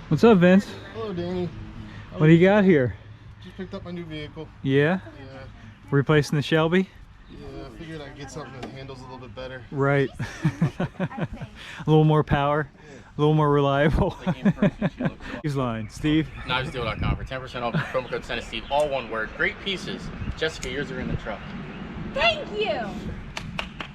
What's up, Vince? Hello, Danny. What do you got here? Just picked up my new vehicle. Yeah? Yeah. Replacing the Shelby? Yeah, I figured I'd get something that handles a little bit better. Right. A little more power, a little more reliable. Steve's line. Steve? KnivesDeal.com for 10% off. Promo code Sendit Steve. All one word. Great pieces. Jessica, yours are in the truck. Thank you.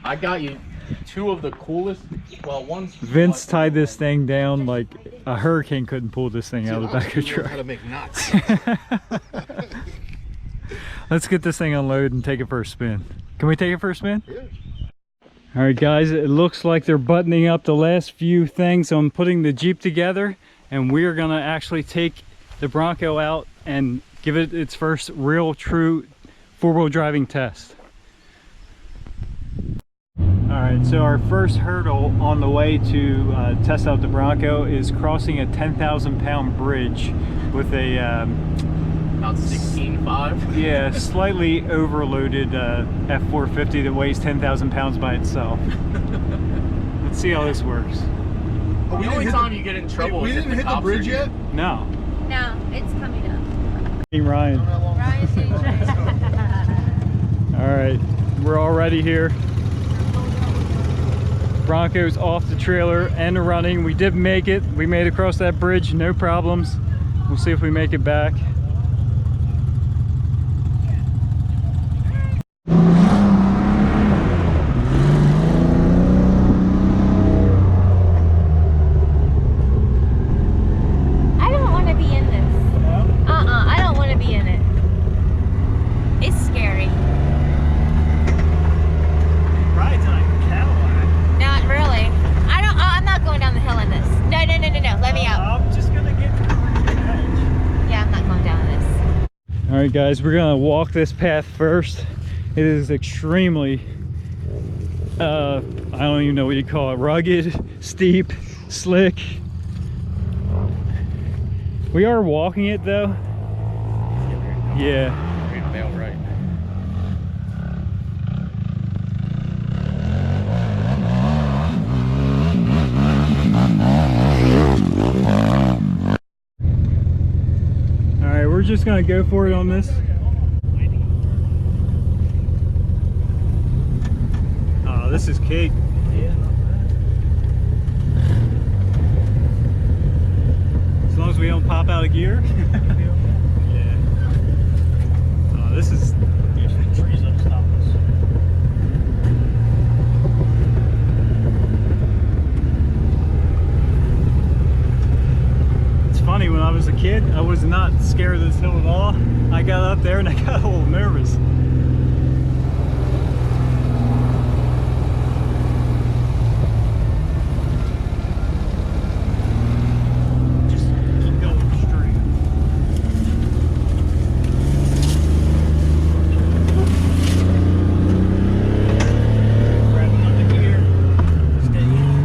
I got you two of the coolest. Well, one's Vince tied this thing down like a hurricane couldn't pull this thing out of the back of the truck. How to make knots. Let's get this thing unloaded and take it for a spin. Can we take it for a spin? Yeah. All right, guys, it looks like they're buttoning up the last few things. So I'm putting the Jeep together, and we're gonna actually take the Bronco out and give it its first real true four-wheel driving test. All right, so our first hurdle on the way to test out the Bronco is crossing a 10,000-pound bridge with a about 16.5. yeah, slightly overloaded F450 that weighs 10,000 pounds by itself. Let's see how this works. Oh, The only time you get in trouble we is if didn't hit the cops bridge are yet? No. No, it's coming up. Team Ryan. All right, we're already here. Bronco's off the trailer and running. We did make it. We made it across that bridge, no problems. We'll see if we make it back. I don't want to be in this. I don't want to be in it. It's scary. Ride's like a Cadillac. Not really. I'm not going down the hill in this. No. Let me out. I'm just gonna get to the edge. Yeah, I'm not going down this. All right, guys, we're gonna walk this path first. It is extremely, I don't even know what you call it, rugged, steep, slick. We are walking it though. Yeah. right. All right, we're just gonna go for it on this. Oh, this is cake. As long as we don't pop out of gear. Yeah. Oh, this is. Trees up stop us. It's funny, when I was a kid, I was not scared of this hill at all. I got up there and I got a little nervous. Just keep going straight. Grabbing up the gear. Stay in.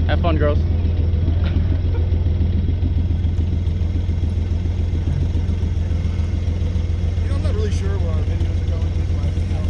Have fun, girls. You know, I'm not really sure where our videos are going. I don't know.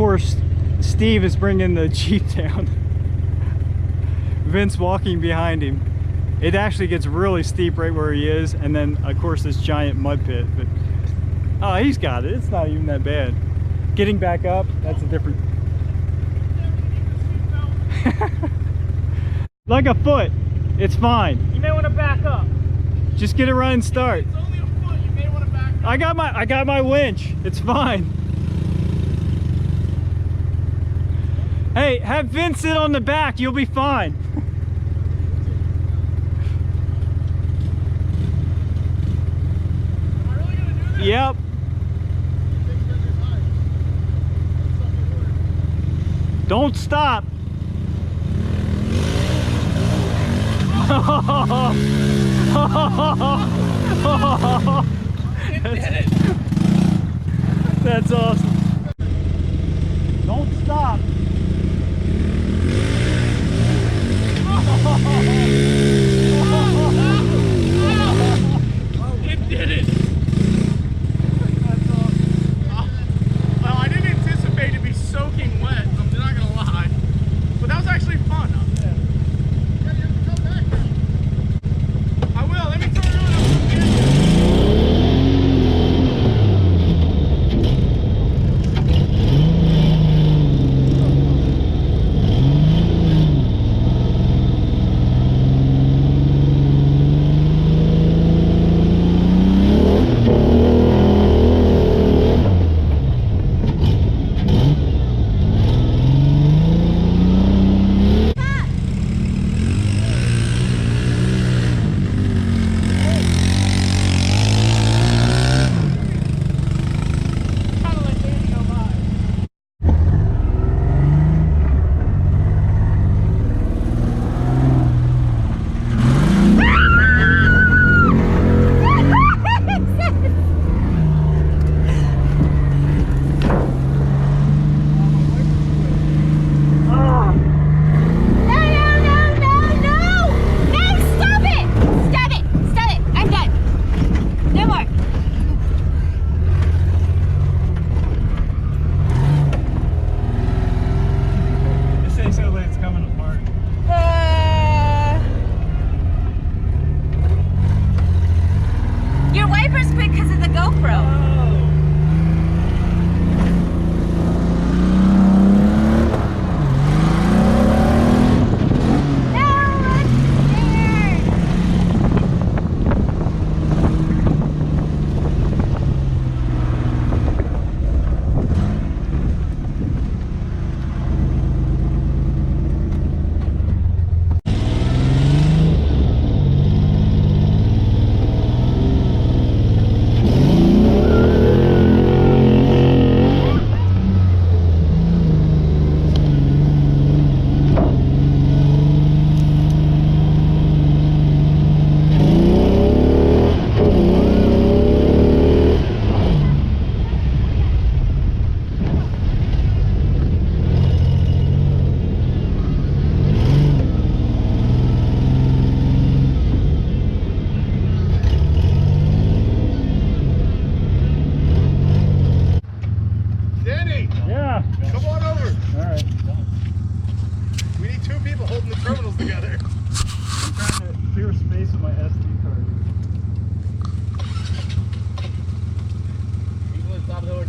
course, Steve is bringing the Jeep down. Vince walking behind him. It actually gets really steep right where he is, and then of course this giant mud pit. But oh, he's got it. It's not even that bad. Getting back up, that's a different. Like a foot. It's fine. You may want to back up. Just get a running start. It's only a foot. You may want to back up. I got my winch. It's fine. Hey, have Vince sit on the back. You'll be fine. Am I really going to do this? Yep. Don't stop. That's awesome. Don't stop. It did it. That's awesome. Well, I didn't anticipate to be soaking wet. I'm not gonna lie, but that was actually fun. Yeah, you have to come back now. I will. Let me turn it on.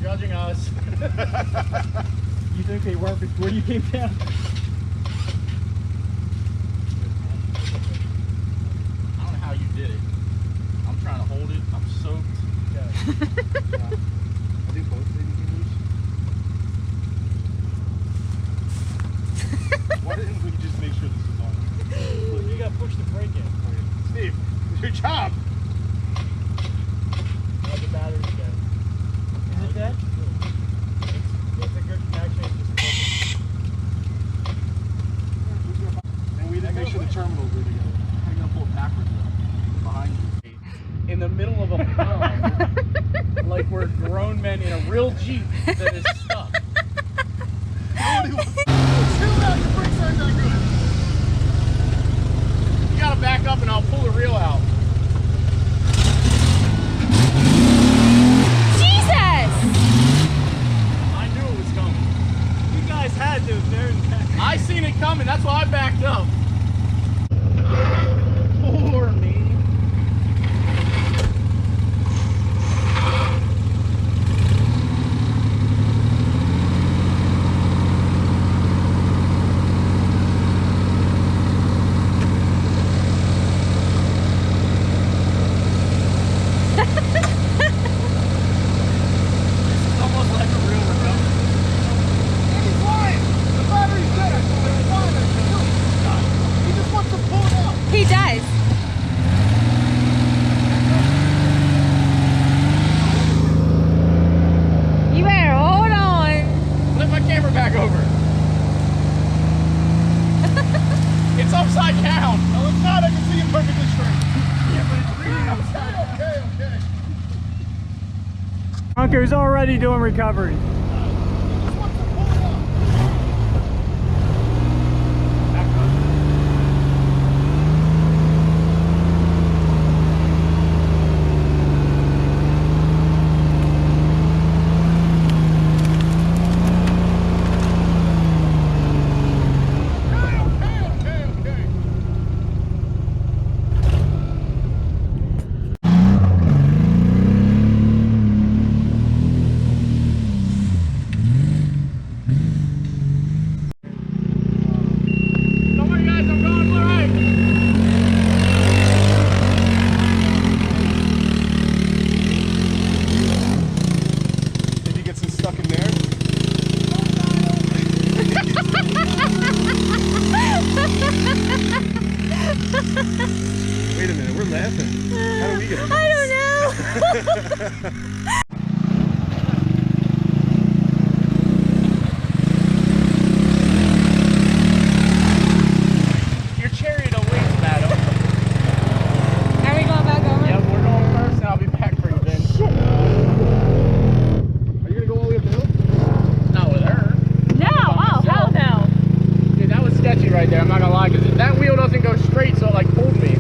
judging us. You think they weren't before you came down? I don't know how you did it. I'm trying to hold it. I'm soaked. Yeah. I think both things are loose. Why didn't we just make sure this was on? Look, you gotta push the brake in. Steve, it's your job. Let the battery dead. Is it dead? It's a good connection. Just guys had to. I seen it coming. That's why I backed up. Poor me. He does. You better hold on. Flip my camera back over. It's upside down. No, it's not. I can see it perfectly straight. Yeah, but it's really upside down. Okay. Bronco's already doing recovery. Don't worry, guys. I'm going all right. Did you get some stuck in there? Wait a minute, we're laughing. How do we get I don't know. Your chariot awaits, madam. Are we going back over? Yep, we're going first, and I'll be back for you, Ben. Are you gonna go all the way up the hill? Not with her. No. Oh, hell no. Dude, that was sketchy right there. I'm not gonna lie, because that wheel doesn't go straight, so it like pulled me.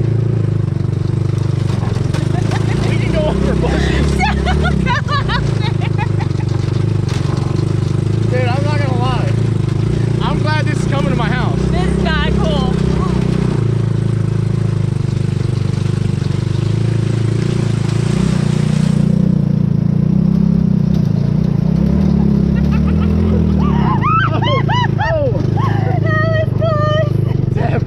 We can go over bushes. Dude, I'm not gonna lie. I'm glad this is coming to my house. This is not cool. Oh! That was close. Deb,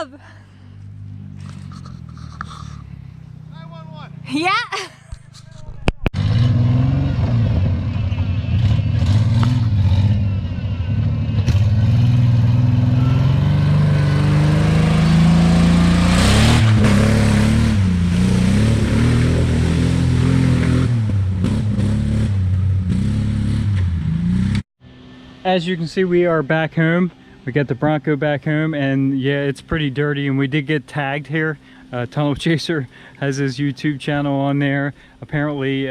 job. 911. Yeah. As you can see, we are back home. We got the Bronco back home, and yeah, it's pretty dirty, and we did get tagged here. Tunnel Chaser has his YouTube channel on there. Apparently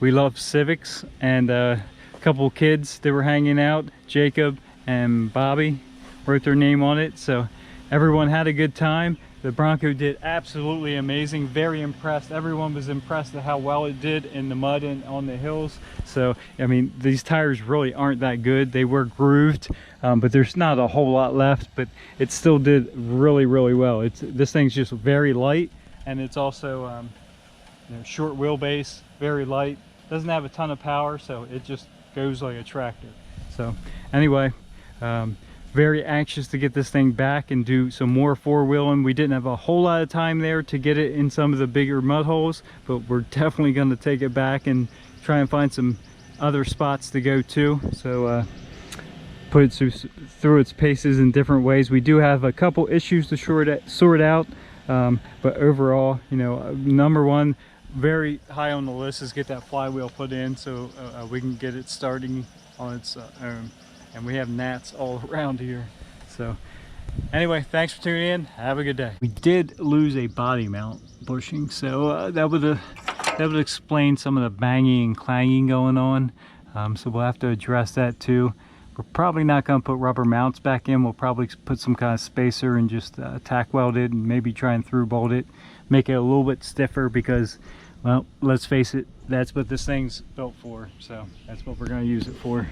we love Civics, and a couple kids that were hanging out, Jacob and Bobby, wrote their name on it, so everyone had a good time. The Bronco did absolutely amazing. Very impressed. Everyone was impressed at how well it did in the mud and on the hills. So, I mean, these tires really aren't that good. They were grooved, but there's not a whole lot left, but it still did really, really well. This thing's just very light, and it's also you know, short wheelbase, very light. Doesn't have a ton of power, so it just goes like a tractor. So, anyway, very anxious to get this thing back and do some more four-wheeling. We didn't have a whole lot of time there to get it in some of the bigger mud holes, but we're definitely going to take it back and try and find some other spots to go to. So put it through its paces in different ways. We do have a couple issues to sort out, but overall, you know, number one, very high on the list is get that flywheel put in so we can get it starting on its own. And we have gnats all around here. So anyway, thanks for tuning in. Have a good day. We did lose a body mount bushing, so that would explain some of the banging and clanging going on. So we'll have to address that too. We're probably not going to put rubber mounts back in. We'll probably put some kind of spacer and just tack weld it and maybe try and through bolt it, make it a little bit stiffer because, well, let's face it, that's what this thing's built for. So that's what we're going to use it for.